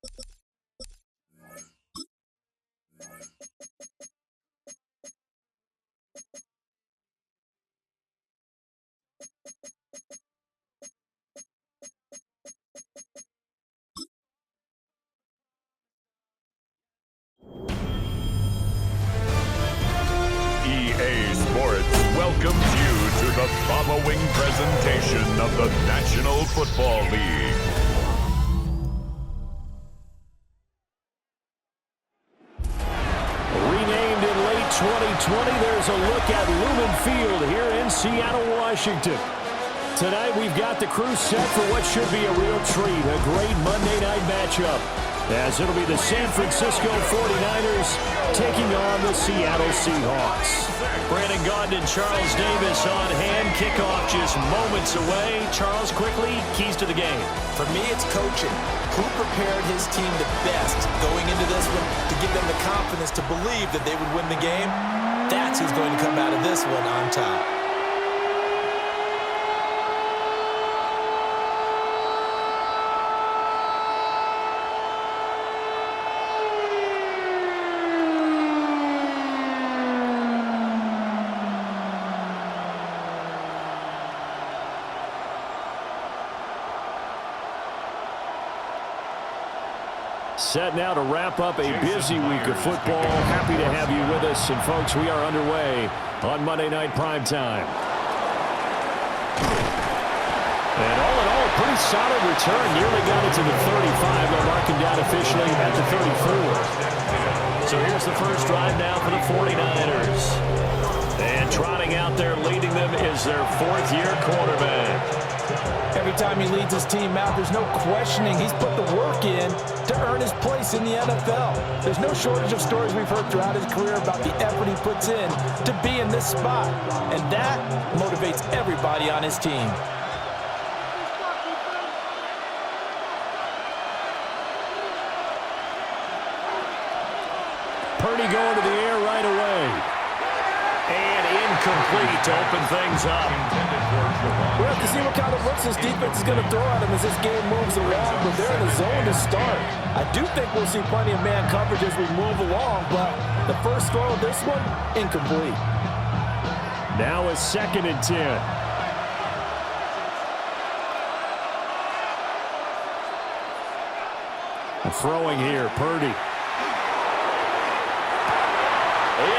EA Sports welcomes you to the following presentation of the National Football League. Renamed in late 2020, there's a look at Lumen Field here in Seattle, Washington. Tonight we've got the crew set for what should be a real treat, a great Monday night matchup, as it'll be the San Francisco 49ers taking on the Seattle Seahawks. Brandon Gaudin and Charles Davis on hand. Kickoff just moments away. Charles, quickly, keys to the game. For me, it's coaching. Who prepared his team the best going into this one to give them the confidence to believe that they would win the game? That's who's going to come out of this one on top. Set now to wrap up a busy week of football. Happy to have you with us. And, folks, we are underway on Monday Night Primetime. And all in all, a pretty solid return. Nearly got it to the 35. They'll mark him down officially at the 34. So here's the first drive now for the 49ers. And trotting out there leading them is their fourth-year quarterback. Every time he leads his team out, there's no questioning. He's put the work in to earn his place in the NFL. There's no shortage of stories we've heard throughout his career about the effort he puts in to be in this spot. And that motivates everybody on his team. Purdy going to the air right away. And incomplete to open things up. We'll have to see what kind of looks this defense is going to throw at him as this game moves along, but they're in a zone to start. I do think we'll see plenty of man coverage as we move along, but the first throw of this one, incomplete. Now a 2nd and 10. Throwing here, Purdy.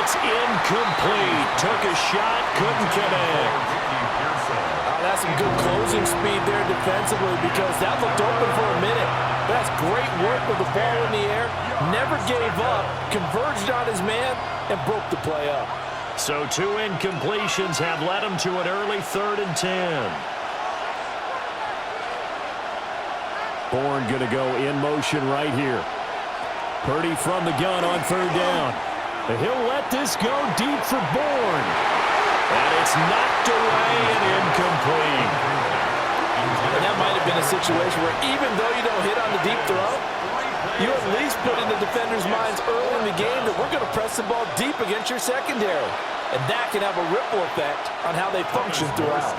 It's incomplete. Took a shot, couldn't connect. That's some good closing speed there defensively because that looked open for a minute. That's great work with the ball in the air. Never gave up, converged on his man, and broke the play up. So 2 incompletions have led him to an early 3rd and 10. Bourne going to go in motion right here. Purdy from the gun on 3rd down. He'll let this go deep for Bourne. And it's knocked away and incomplete. And that might have been a situation where even though you don't hit on the deep throw, you at least put in the defenders' minds early in the game that we're going to press the ball deep against your secondary. And that can have a ripple effect on how they function throughout.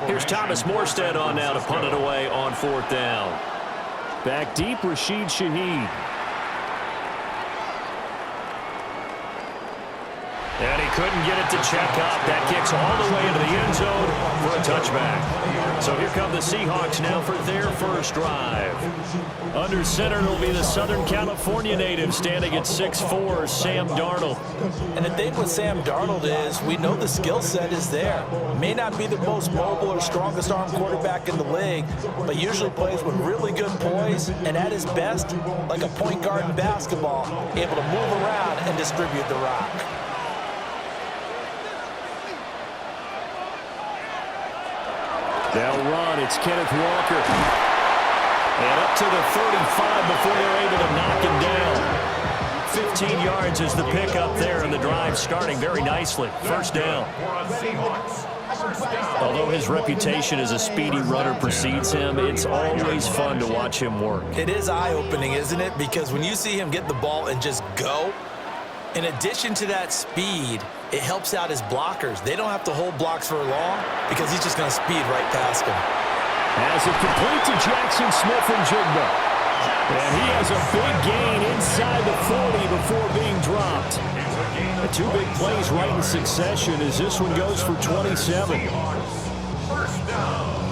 Here's Thomas Morstead on now to punt it away on 4th down. Back deep, Rashid Shaheed. And he couldn't get it to check up. That kicks all the way into the end zone for a touchback. So here come the Seahawks now for their first drive. Under center will be the Southern California native standing at 6'4", Sam Darnold. And the thing with Sam Darnold is we know the skill set is there. May not be the most mobile or strongest arm quarterback in the league, but usually plays with really good poise and at his best, like a point guard in basketball, able to move around and distribute the rock. They'll run. It's Kenneth Walker. And up to the 35 before they're able to knock him down. 15 yards is the pickup there, and the drive starting very nicely. First down. Although his reputation as a speedy runner precedes him, it's always fun to watch him work. It is eye-opening, isn't it? Because when you see him get the ball and just go, in addition to that speed, it helps out his blockers. They don't have to hold blocks for long because he's just going to speed right past them. As it complete to Jackson Smith and Jigba. And he has a big gain inside the 40 before being dropped. And two big plays right in succession as this one goes for 27. First down.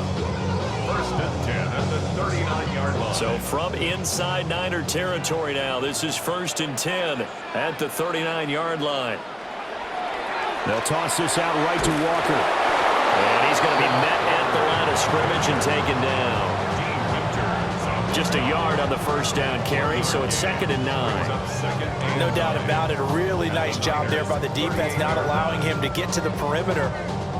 First and 10 at the 39-yard line. So from inside Niner territory now, this is 1st and 10 at the 39-yard line. They'll toss this out right to Walker. And he's going to be met at the line of scrimmage and taken down. Just a yard on the first down carry, so it's 2nd and 9. No doubt about it. A really nice job there by the defense, not allowing him to get to the perimeter.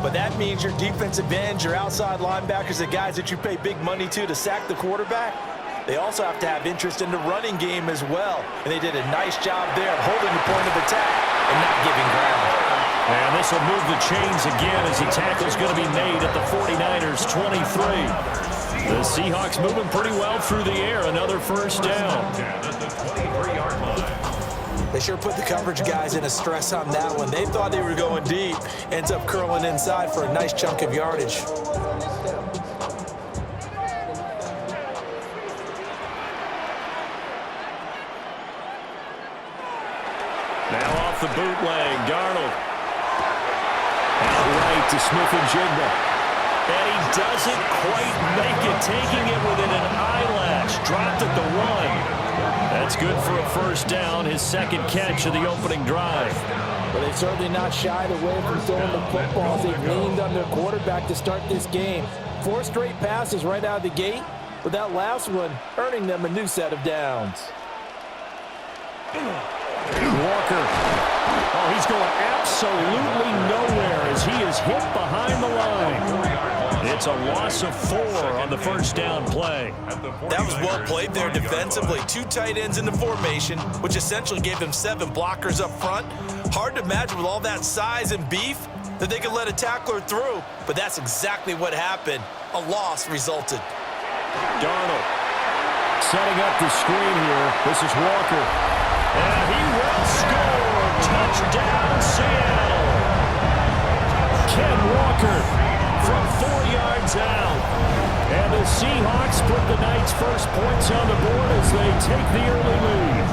But that means your defensive ends, your outside linebackers, the guys that you pay big money to sack the quarterback, they also have to have interest in the running game as well. And they did a nice job there of holding the point of attack and not giving ground. And this will move the chains again as the tackle's going to be made at the 49ers 23. The Seahawks moving pretty well through the air. Another first down. They sure put the coverage guys in a stress on that one. They thought they were going deep. Ends up curling inside for a nice chunk of yardage. Now off the bootleg, Darnold. Out right to Smith-Njigba. And he doesn't quite make it, taking it within an eyelash. Dropped at the 1. That's good for a first down, his second catch of the opening drive. But they've certainly not shied away from throwing the footballs. They've leaned on their quarterback to start this game. 4 straight passes right out of the gate, with that last one earning them a new set of downs. Walker. Oh, he's going absolutely nowhere as he is hit behind the line. It's a loss of 4 on the first down play. That was well played there defensively. 2 tight ends in the formation, which essentially gave them 7 blockers up front. Hard to imagine with all that size and beef that they could let a tackler through, but that's exactly what happened. A loss resulted. Darnold setting up the screen here. This is Walker. And he will score. Touchdown, Seattle. Ken Walker from 4 yards out. And the Seahawks put the night's first points on the board as they take the early lead.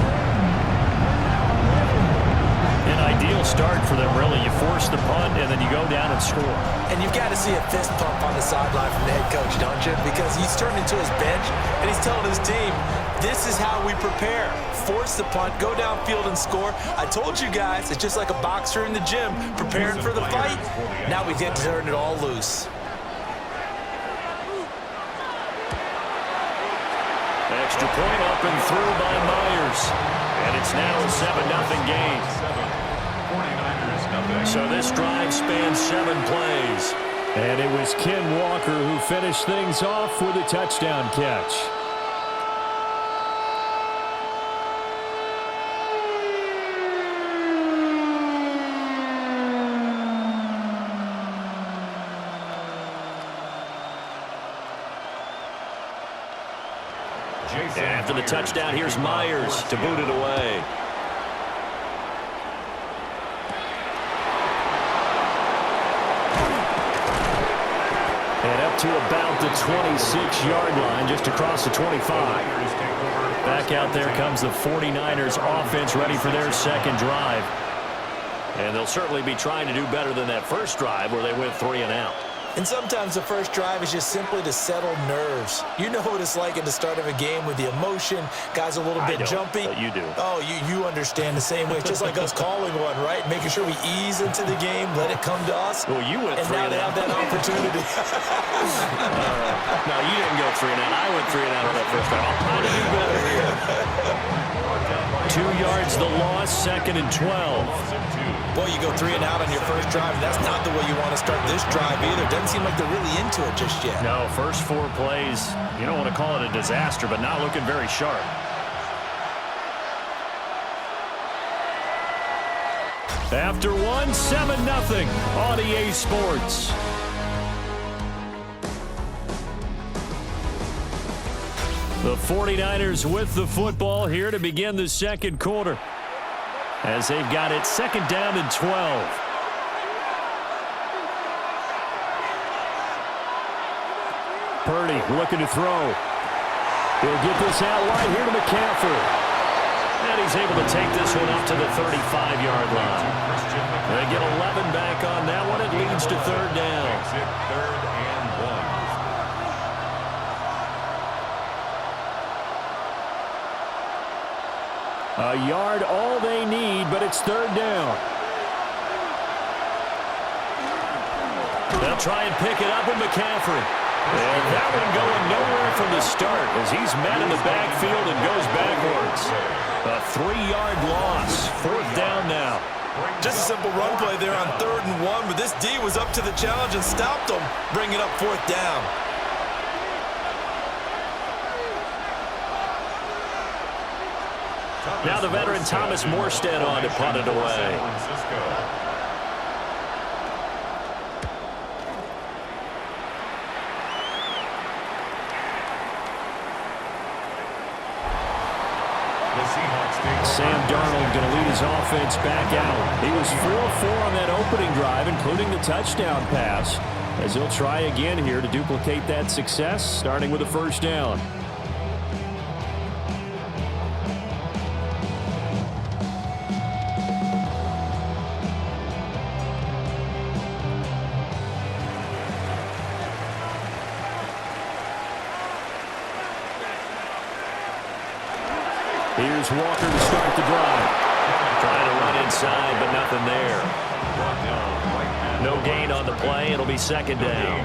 An ideal start for them, really. You force the punt, and then you go down and score. And you've got to see a fist pump on the sideline from the head coach, don't you? Because he's turned into his bench, and he's telling his team, this is how we prepare. Force the punt, go downfield and score. I told you guys, it's just like a boxer in the gym preparing for the fight. Now we get to turn it all loose. Extra point up and through by Myers. And it's now a 7-0 game. So this drive spans 7 plays. And it was Ken Walker who finished things off with a touchdown catch. After the touchdown, here's Myers to boot it away. And up to about the 26-yard line, just across the 25. Back out there comes the 49ers offense ready for their second drive. And they'll certainly be trying to do better than that first drive where they went 3 and out. And sometimes the first drive is just simply to settle nerves. You know what it's like at the start of a game with the emotion. Guys a little bit jumpy. But you do. Oh, you understand the same way. It's just like us calling one, right? Making sure we ease into the game, let it come to us. Well, you went 3 and out. And now they have that opportunity. No, you didn't go 3 and out. I went 3 and out on that first drive. I'll try to do better here. 2 yards the loss, 2nd and 12. Boy, you go 3 and out on your first drive. That's not the way you want to start this drive either. Doesn't seem like they're really into it just yet. No, first 4 plays, you don't want to call it a disaster, but not looking very sharp. After 1, 7-0 on EA Sports. The 49ers with the football here to begin the second quarter, as they've got it 2nd down and 12. Purdy looking to throw. He'll get this out wide here to McCaffrey. And he's able to take this one up to the 35-yard line. They get 11 back on that one. It leads to third down. Third and 1. A yard all they need, but it's third down. They'll try and pick it up with McCaffrey. And that one going nowhere from the start as he's met in the backfield and goes backwards. A 3-yard loss. Fourth down now. Just a simple run play there on 3rd and 1, but this D was up to the challenge and stopped them, bringing up 4th down. Now the veteran Thomas Morstead on to punt it away. Sam Darnold going to lead his offense back out. He was 4-4 on that opening drive, including the touchdown pass, as he'll try again here to duplicate that success, starting with a first down. Here's Walker to start the drive. Trying to run inside, but nothing there. No gain on the play. It'll be second down.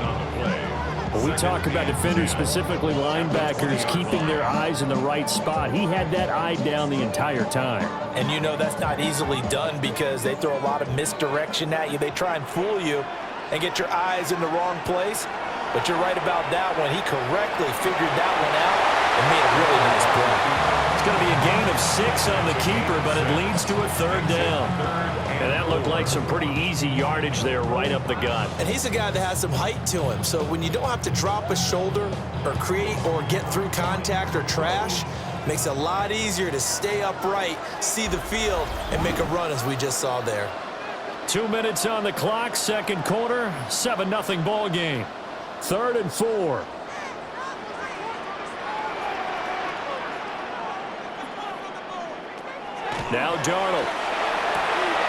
When we talk about defenders, specifically linebackers, keeping their eyes in the right spot, he had that eye down the entire time. And you know that's not easily done because they throw a lot of misdirection at you. They try and fool you and get your eyes in the wrong place. But you're right about that one. He correctly figured that one out and made a really nice play. It's going to be a gain of 6 on the keeper, but it leads to a third down. And that looked like some pretty easy yardage there right up the gut. And he's a guy that has some height to him. So when you don't have to drop a shoulder or create or get through contact or trash, it makes it a lot easier to stay upright, see the field, and make a run as we just saw there. 2 minutes on the clock, second quarter, 7-0 ball game. 3rd and 4. Now Darnold.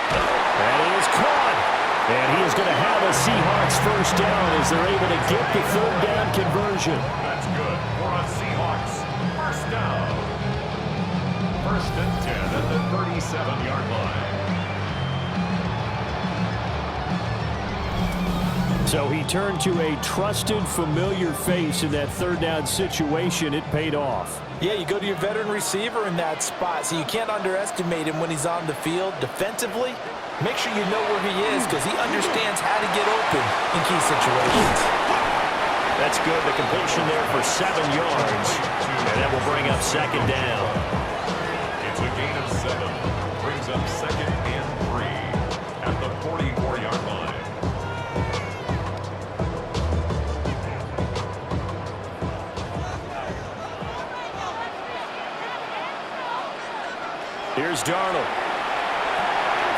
And he is caught. And he is going to have a Seahawks first down as they're able to get the third down conversion. That's good for a Seahawks first down. 1st and 10 at the 37-yard line. So he turned to a trusted, familiar face in that third down situation. It paid off. Yeah, you go to your veteran receiver in that spot, so you can't underestimate him when he's on the field. Defensively, make sure you know where he is because he understands how to get open in key situations. That's good. The completion there for 7 yards. And that will bring up second down. It's a gain of 7. Brings up 2nd and 3 at the 44-yard line. Here's Darnold.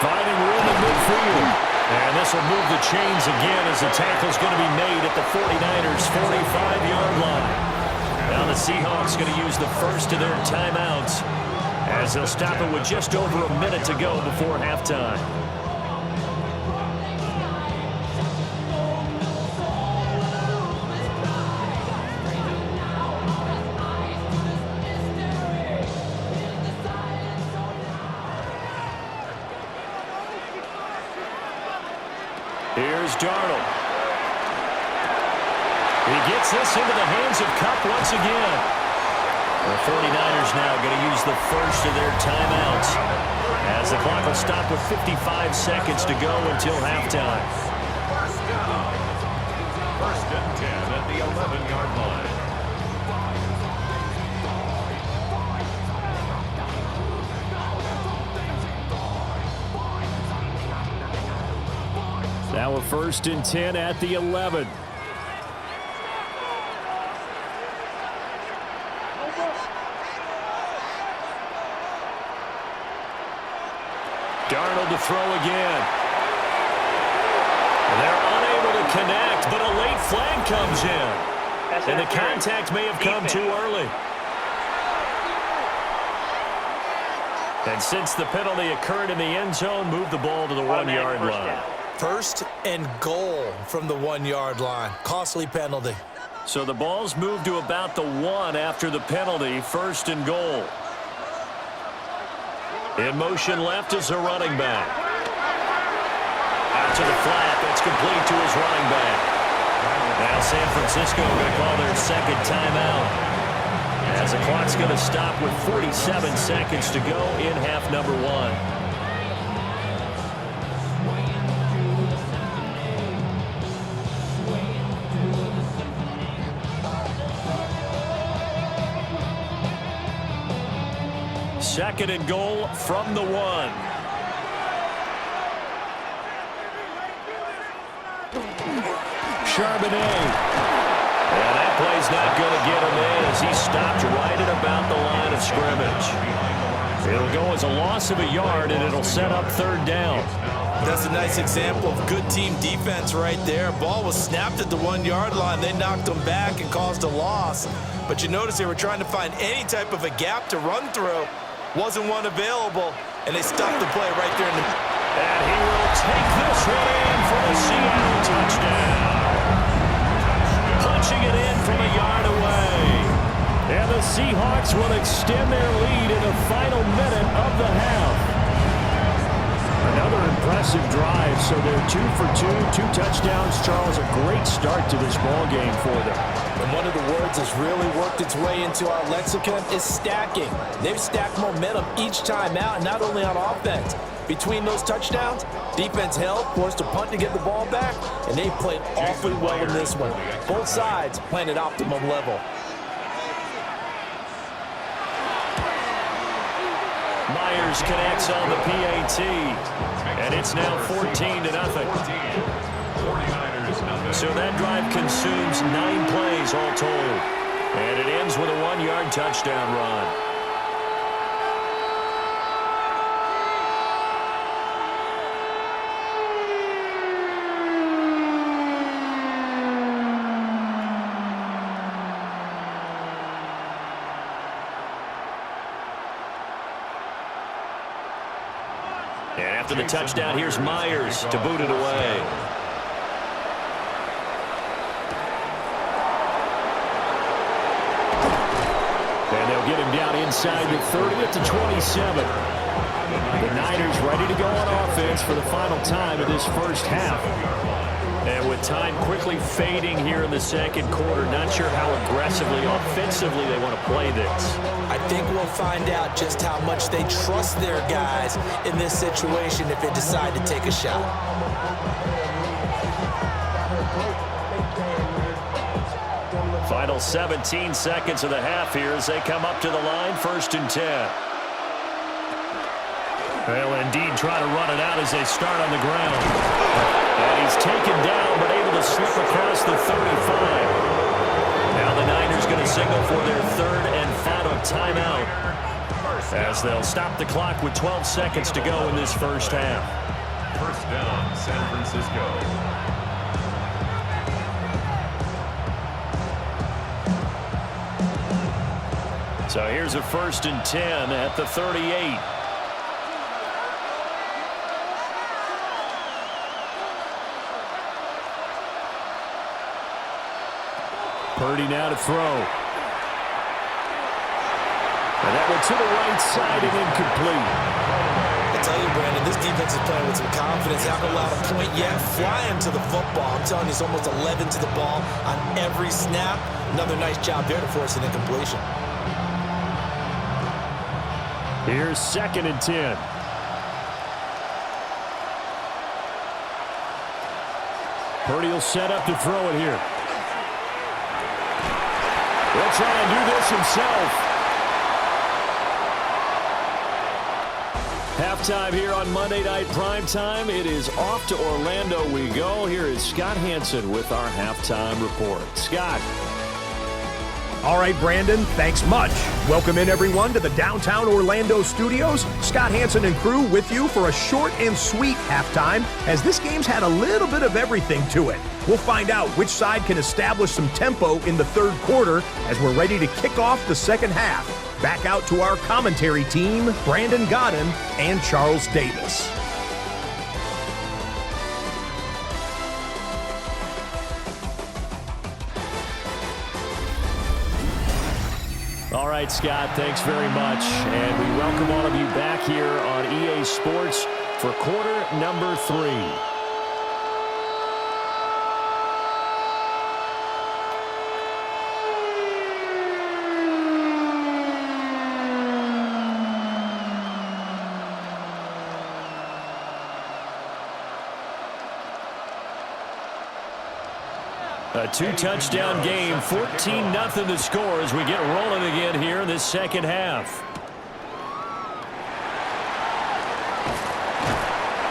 Finding room in midfield. And this will move the chains again as the tackle's going to be made at the 49ers' 45-yard line. Now the Seahawks going to use the first of their timeouts as they'll stop it with just over a minute to go before halftime. Here's Darnold. He gets this into the hands of Kupp once again. The 49ers now going to use the first of their timeouts as the clock will stop with 55 seconds to go until halftime. First down. 1st and 10 at the 11-yard line. Now a 1st and 10 at the 11. Darnold to throw again. They're unable to connect, but a late flag comes in. And the contact may have come too early. And since the penalty occurred in the end zone, move the ball to the 1-yard line. First and goal from the 1-yard line. Costly penalty. So the ball's moved to about the 1 after the penalty. First and goal. In motion left is a running back. Out to the flat. That's complete to his running back. Now San Francisco going to call their second timeout, as the clock's going to stop with 47 seconds to go in half number 1. Second and goal from the 1. Charbonnet. And that play's not going to get him in as he stopped right at about the line of scrimmage. It'll go as a loss of a yard, and it'll set up third down. That's a nice example of good team defense right there. Ball was snapped at the 1-yard line. They knocked him back and caused a loss. But you notice they were trying to find any type of a gap to run through. Wasn't one available, and they stopped the play right there in the... And he will take this one in for a Seattle touchdown. Punching it in from a yard away. And the Seahawks will extend their lead in the final minute of the half. Another impressive drive, so they're 2 for 2, 2 touchdowns. Charles, a great start to this ball game for them. And one of the words that's really worked its way into our lexicon is stacking. They've stacked momentum each time out, and not only on offense. Between those touchdowns, defense held, forced a punt to get the ball back, and they played awfully well in this one. Both sides playing at optimum level. Myers connects on the PAT, and it's now 14-0. So that drive consumes 9 plays all told, and it ends with a 1-yard touchdown run. And after the touchdown, here's Myers to boot it away. And they'll get him down inside the 30 at the 27. The Niners ready to go on offense for the final time of this first half. And with time quickly fading here in the second quarter, not sure how aggressively, offensively they want to play this. I think we'll find out just how much they trust their guys in this situation if they decide to take a shot. Final 17 seconds of the half here as they come up to the line, 1st and 10. They'll indeed try to run it out as they start on the ground. And he's taken down but able to slip across the 35. Now the Niners going to signal for their 3rd and final timeout as they'll stop the clock with 12 seconds to go in this first half. First down, San Francisco. So here's a 1st and 10 at the 38. Purdy now to throw. And that went to the right side and incomplete. I tell you, Brandon, this defense is playing with some confidence. Haven't allowed a point yet. Flying to the football. I'm telling you, it's almost 11 to the ball on every snap. Another nice job there to force an incompletion. Here's 2nd and 10. Purdy will set up to throw it here. He'll try and do this himself. Halftime here on Monday Night Primetime. It is off to Orlando we go. Here is Scott Hansen with our halftime report. Scott. All right, Brandon, thanks much. Welcome in, everyone, to the downtown Orlando studios. Scott Hansen and crew with you for a short and sweet halftime, as this game's had a little bit of everything to it. We'll find out which side can establish some tempo in the third quarter as we're ready to kick off the second half. Back out to our commentary team, Brandon Godden and Charles Davis. All right, Scott, thanks very much. And we welcome all of you back here on EA Sports for quarter number 3. A 2-touchdown game, 14-0 to score as we get rolling again here in this second half.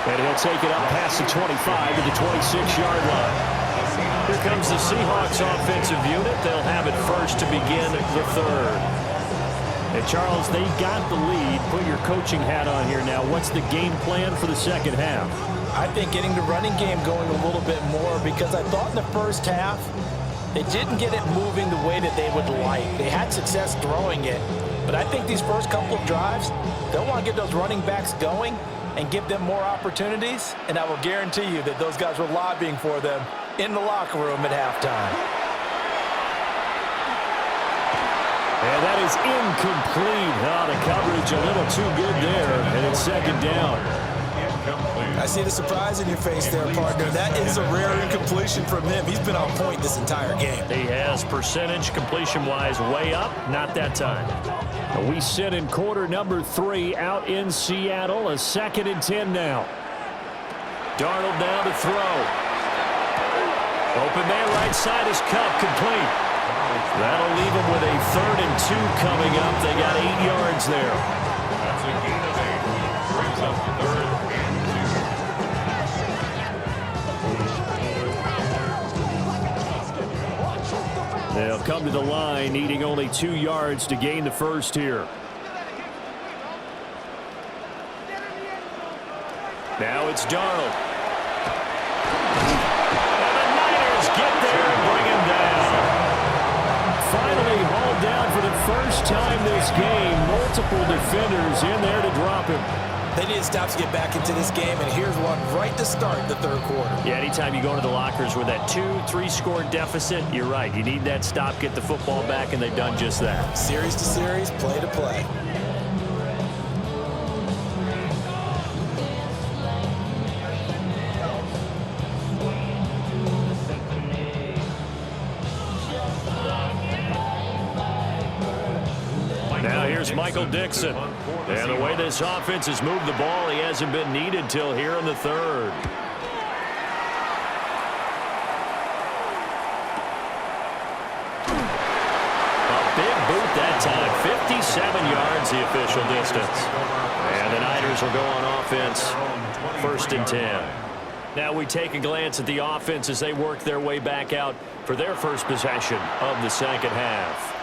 And he'll take it up past the 25 to the 26-yard line. Here comes the Seahawks offensive unit. They'll have it first to begin the third. And Charles, they got the lead. Put your coaching hat on here now. What's the game plan for the second half? I think getting the running game going a little bit more, because I thought in the first half they didn't get it moving the way that they would like. They had success throwing it, but I think these first couple of drives, they'll want to get those running backs going and give them more opportunities, and I will guarantee you that those guys were lobbying for them in the locker room at halftime. And that is incomplete. Oh, the coverage a little too good there, and it's second down. I see the surprise in your face there, partner. That is a rare incompletion from him. He's been on point this entire game. He has percentage completion-wise way up. Not that time. We sit in quarter number 3 out in Seattle. A 2nd and 10 now. Darnold now to throw. Open man right side is Cup, complete. That'll leave him with a 3rd and 2 coming up. They got 8 yards there. That's a gain of 8. Brings up 3rd and 2. They'll come to the line, needing only 2 yards to gain the first here. Now it's Darnold. And the Niners get there and bring him down. Finally hauled down for the first time this game. Multiple defenders in there to drop him. They need to stop to get back into this game, and here's one right to start the third quarter. Yeah, anytime you go to the lockers with that 2-3 score deficit, you're right. You need that stop, get the football back, and they've done just that. Series to series, play to play. Now here's Michael Dixon. And the way this offense has moved the ball, he hasn't been needed till here in the third. A big boot that time. 57 yards the official distance. And the Niners will go on offense. 1st and 10. Now we take a glance at the offense as they work their way back out for their first possession of the second half.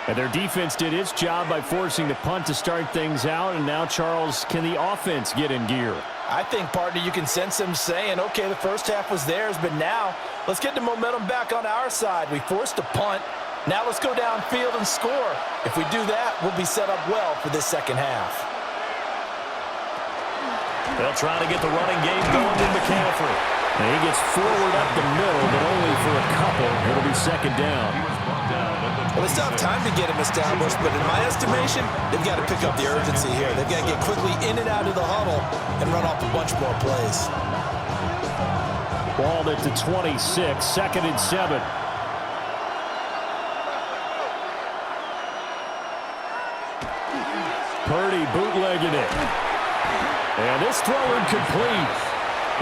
And their defense did its job by forcing the punt to start things out. And now, Charles, can the offense get in gear? I think, partner, you can sense them saying, okay, the first half was theirs, but now let's get the momentum back on our side. We forced a punt. Now let's go downfield and score. If we do that, we'll be set up well for this second half. They'll try to get the running game going to McCaffrey. And he gets forward up the middle, but only for a couple. It'll be second down. Well, they still have time to get him established, but in my estimation, they've got to pick up the urgency here. They've got to get quickly in and out of the huddle and run off a bunch more plays. Ball at the 26, 2nd and 7. Purdy bootlegging it. And this throw incomplete.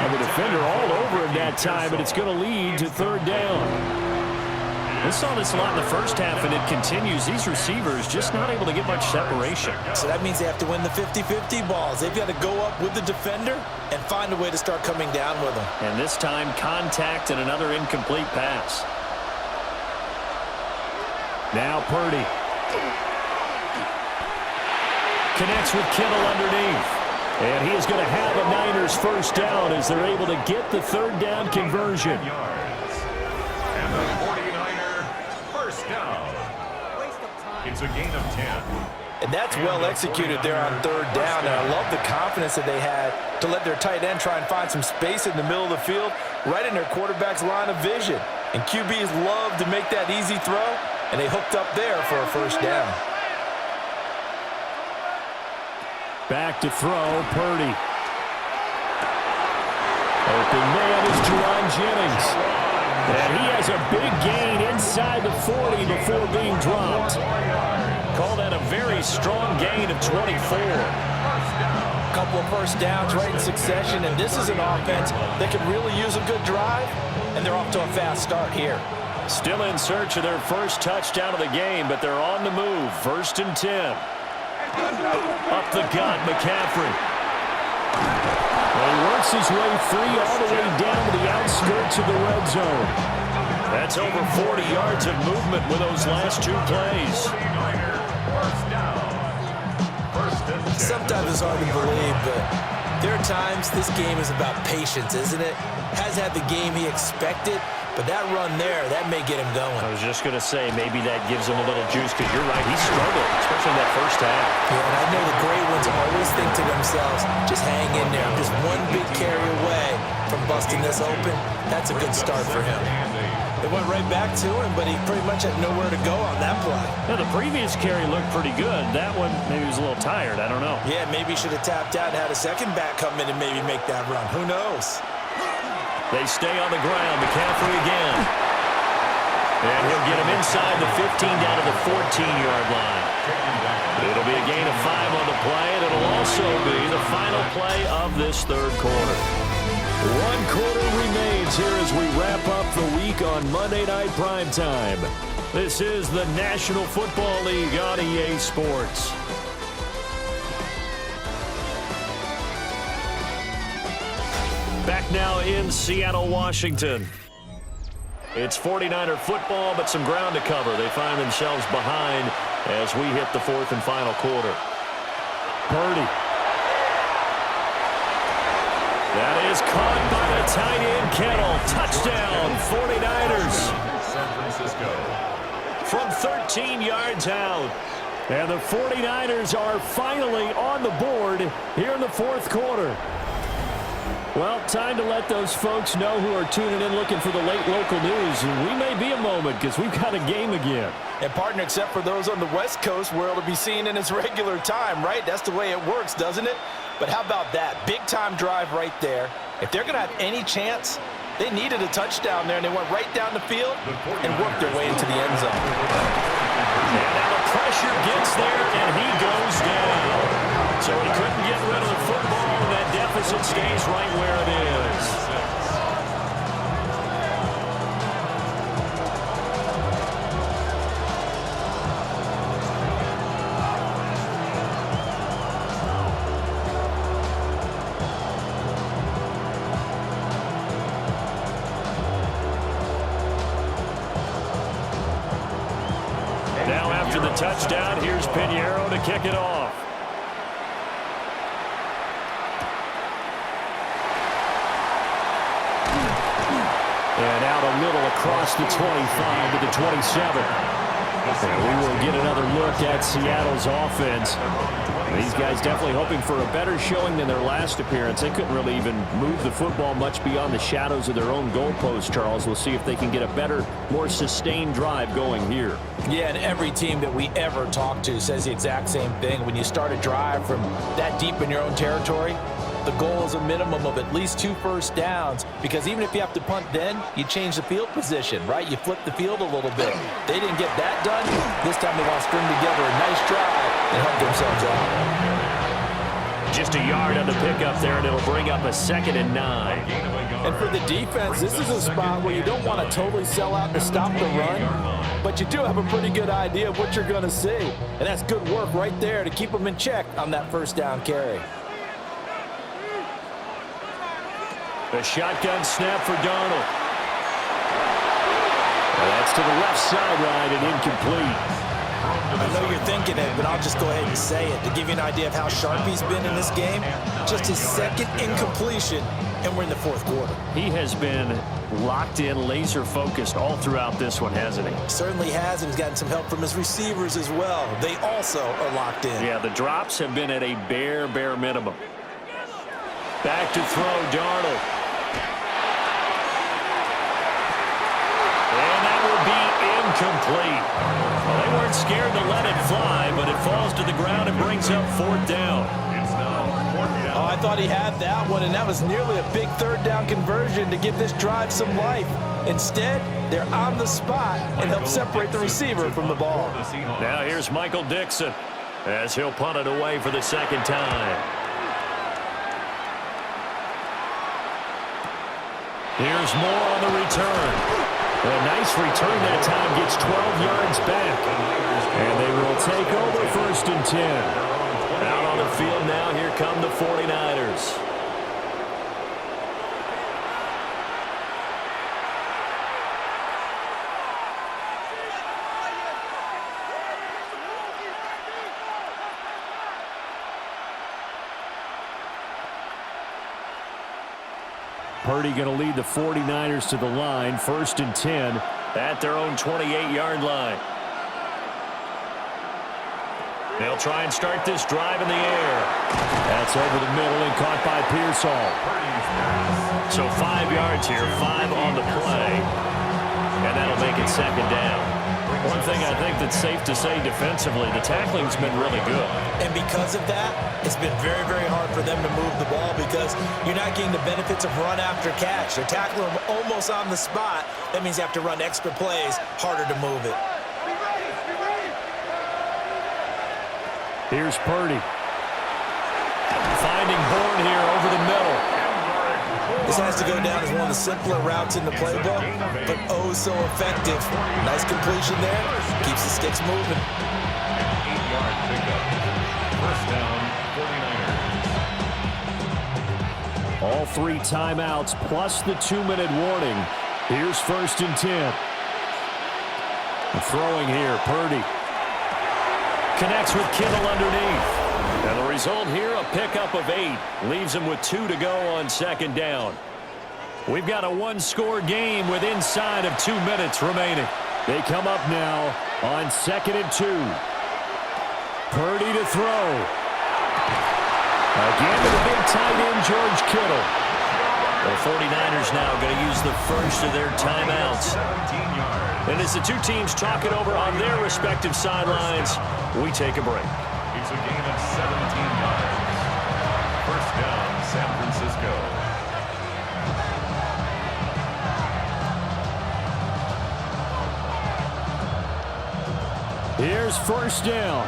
And the defender all over him that time, but it's going to lead to 3rd down. We saw this a lot in the first half, and it continues. These receivers just not able to get much separation. So that means they have to win the 50-50 balls. They've got to go up with the defender and find a way to start coming down with them. And this time, contact and another incomplete pass. Now Purdy. Connects with Kittle underneath. And he is going to have a Niners first down as they're able to get the 3rd down conversion. And the 49er first down. It's a gain of 10. And that's well executed there on third down. And I love the confidence that they had to let their tight end try and find some space in the middle of the field, right in their quarterback's line of vision. And QBs love to make that easy throw, and they hooked up there for a first down. Back to throw, Purdy. Open man is Jerron Jennings. And he has a big gain inside the 40 before being dropped. Call that a very strong gain of 24. A couple of first downs right in succession, and this is an offense that could really use a good drive, and they're off to a fast start here. Still in search of their first touchdown of the game, but they're on the move. 1st and 10. Up the gut, McCaffrey. Well, he works his way free all the way down to the outskirts of the red zone. That's over 40 yards of movement with those last 2 plays. Sometimes it's hard to believe, but there are times this game is about patience, isn't it? Has had the game he expected, but that run there, that may get him going. I was just going to say, maybe that gives him a little juice, because you're right, he struggled, especially in that first half. Yeah, and I know the great ones always think to themselves, just hang in there. I'm just one big carry away from busting this open. That's a good start for him. It went right back to him, but he pretty much had nowhere to go on that play. Now, the previous carry looked pretty good. That one, maybe he was a little tired. I don't know. Yeah, maybe he should have tapped out and had a second back come in and maybe make that run. Who knows? They stay on the ground. McCaffrey again. And he'll get him inside the 15 down to the 14-yard line. It'll be a gain of 5 on the play, and it'll also be the final play of this third quarter. 1 quarter remains here as we wrap up the week on Monday Night Primetime. This is the National Football League on EA Sports. Back now in Seattle, Washington. It's 49er football, but some ground to cover. They find themselves behind as we hit the 4th and final quarter. Purdy. That is caught by the tight end, Kittle. Touchdown, 49ers. San Francisco. From 13 yards out. And the 49ers are finally on the board here in the 4th quarter. Well, time to let those folks know who are tuning in looking for the late local news. And we may be a moment because we've got a game again. And, partner, except for those on the West Coast where it'll be seen in its regular time, right? That's the way it works, doesn't it? But how about that? Big-time drive right there. If they're going to have any chance, they needed a touchdown there, and they went right down the field and worked their way into the end zone. And now the pressure gets there, and he goes down. So he couldn't get rid of the football, and that deficit stays right where it is. Now after the touchdown, here's Pinheiro to kick it off. And out a little across the 25 to the 27. And we will get another look at Seattle's offense. These guys definitely hoping for a better showing than their last appearance. They couldn't really even move the football much beyond the shadows of their own goalpost, Charles. We'll see if they can get a better, more sustained drive going here. Yeah, and every team that we ever talk to says the exact same thing. When you start a drive from that deep in your own territory, the goal is a minimum of at least 2 first downs, because even if you have to punt then, you change the field position, right? You flip the field a little bit. They didn't get that done. This time they want to string together a nice drive and help themselves out. Just a yard on the pickup there, and it'll bring up a 2nd and 9. And for the defense, this is a spot where you don't want to totally sell out to stop the run, but you do have a pretty good idea of what you're going to see. And that's good work right there to keep them in check on that first down carry. The shotgun snap for Darnold. Well, that's to the left sideline and incomplete. I know you're thinking it, but I'll just go ahead and say it. To give you an idea of how sharp he's been in this game, just his second incompletion, and we're in the fourth quarter. He has been locked in, laser-focused all throughout this one, hasn't he? Certainly has, and he's gotten some help from his receivers as well. They also are locked in. Yeah, the drops have been at a bare minimum. Back to throw, Darnold. And that will be incomplete. Well, they weren't scared to let it fly, but it falls to the ground and brings up fourth down. Oh, I thought he had that one, and that was nearly a big third down conversion to give this drive some life. Instead, they're on the spot and help separate the receiver from the ball. Now here's Michael Dixon as he'll punt it away for the second time. Here's Moore on the return. A nice return that time, gets 12 yards back. And they will take over 1st and 10. Out on the field now, here come the 49ers. Purdy going to lead the 49ers to the line, 1st and 10 at their own 28-yard line. They'll try and start this drive in the air. That's over the middle and caught by Pearsall. So 5 yards here, 5 on the play. And that'll make it second down. One thing I think that's safe to say defensively, the tackling's been really good. And because of that, it's been very, very hard for them to move the ball because you're not getting the benefits of run after catch. They're tackling them almost on the spot. That means you have to run extra plays, harder to move it. Here's Purdy. Finding Bourne here over the middle. This has to go down as one of the simpler routes in the playbook, but oh so effective. Nice completion there. Keeps the sticks moving. 8-yard pickup. First down, 49ers. All 3 timeouts plus the 2-minute warning. Here's 1st and 10. Throwing here, Purdy. Connects with Kittle underneath. And the result here, a pickup of 8. Leaves him with 2 to go on second down. We've got a 1-score game with inside of 2 minutes remaining. They come up now on 2nd and 2. Purdy to throw. Again to the big tight end, George Kittle. The 49ers now going to use the first of their timeouts. And as the two teams talk it over on their respective sidelines, we take a break. It's a gain of 17 yards. First down, San Francisco. Here's first down.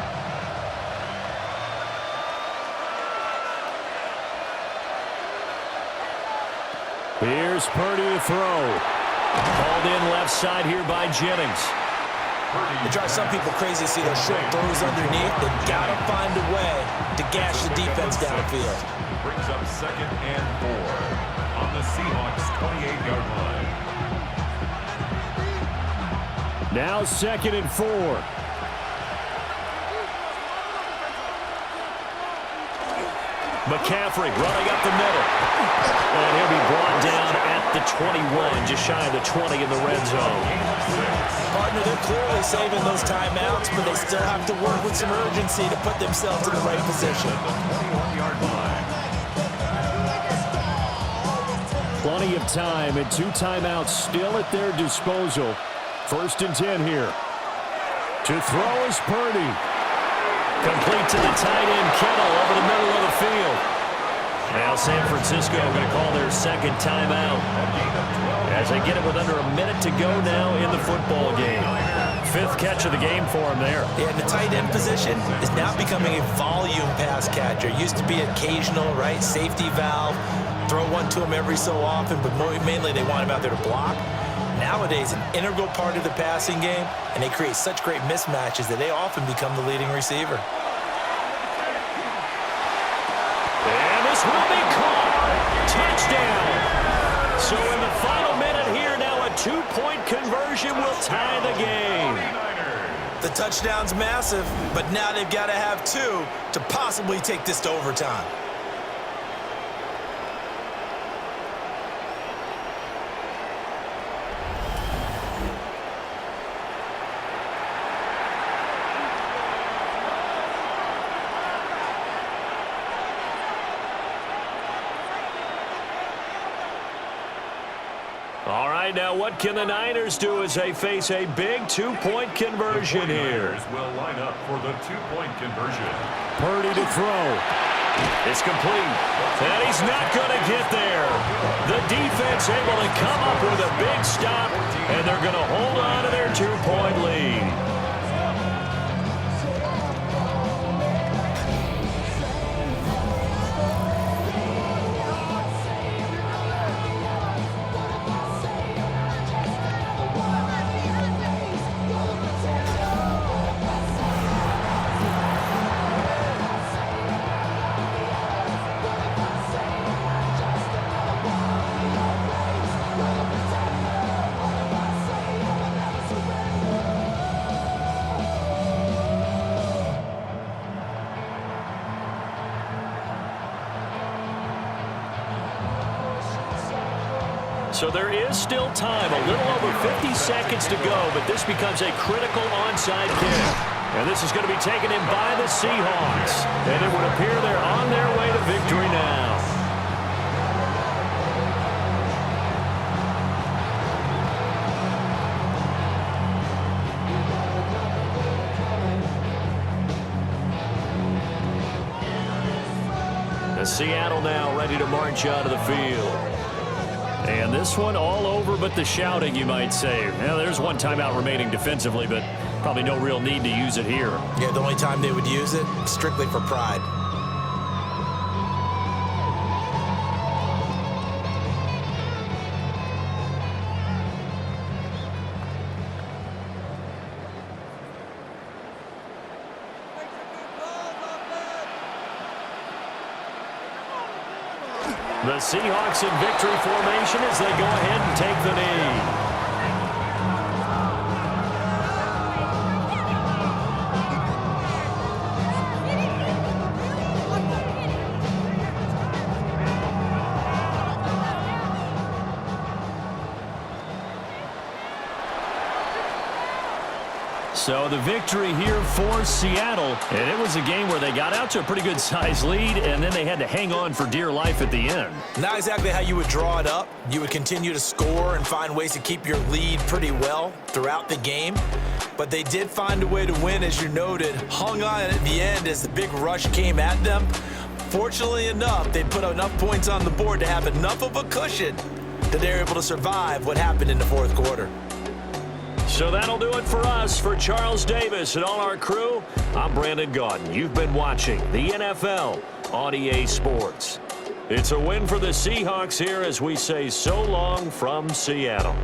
Here's Purdy to throw. Called in left side here by Jennings. It drives some people crazy to see those short throws underneath. They've got to find a way to gash the defense downfield. Brings up 2nd and 4 on the Seahawks 28-yard line. Now 2nd and 4. McCaffrey running up the middle. And he'll be brought down at the 21, just shy of the 20 in the red zone. Partner, they're clearly saving those timeouts, but they still have to work with some urgency to put themselves in the right position. Plenty of time and 2 timeouts still at their disposal. 1st and 10 here. To throw is Purdy. Complete to the tight end, Kittle, over the middle of the field. Now San Francisco going to call their 2nd timeout as they get it with under a minute to go now in the football game. 5th catch of the game for him there. Yeah, and the tight end position is now becoming a volume pass catcher. Used to be occasional, right? Safety valve. Throw one to him every so often, but mainly they want him out there to block. Nowadays, an integral part of the passing game, and they create such great mismatches that they often become the leading receiver. And this will be caught. Touchdown. So in the final minute here, now a 2-point conversion will tie the game. The touchdown's massive, but now they've got to have 2 to possibly take this to overtime. All right, now what can the Niners do as they face a big 2-point conversion here? Will line up for the 2-point conversion. Purdy to throw. It's complete. And he's not going to get there. The defense able to come up with a big stop, and they're going to hold on to their 2-point lead. So there is still time, a little over 50 seconds to go, but this becomes a critical onside kick. And this is going to be taken in by the Seahawks. And it would appear they're on their way to victory now. And Seattle now ready to march out of the field. And this one all over but the shouting, you might say. Now, there's one timeout remaining defensively, but probably no real need to use it here. Yeah, the only time they would use it, strictly for pride. The Seahawks in victory formation as they go ahead and take the knee. So the victory here for Seattle, and it was a game where they got out to a pretty good size lead, and then they had to hang on for dear life at the end. Not exactly how you would draw it up. You would continue to score and find ways to keep your lead pretty well throughout the game. But they did find a way to win, as you noted, hung on at the end as the big rush came at them. Fortunately enough, they put enough points on the board to have enough of a cushion that they were able to survive what happened in the fourth quarter. So that'll do it for us. For Charles Davis and all our crew, I'm Brandon Gaudin. You've been watching the NFL on EA Sports. It's a win for the Seahawks here as we say so long from Seattle.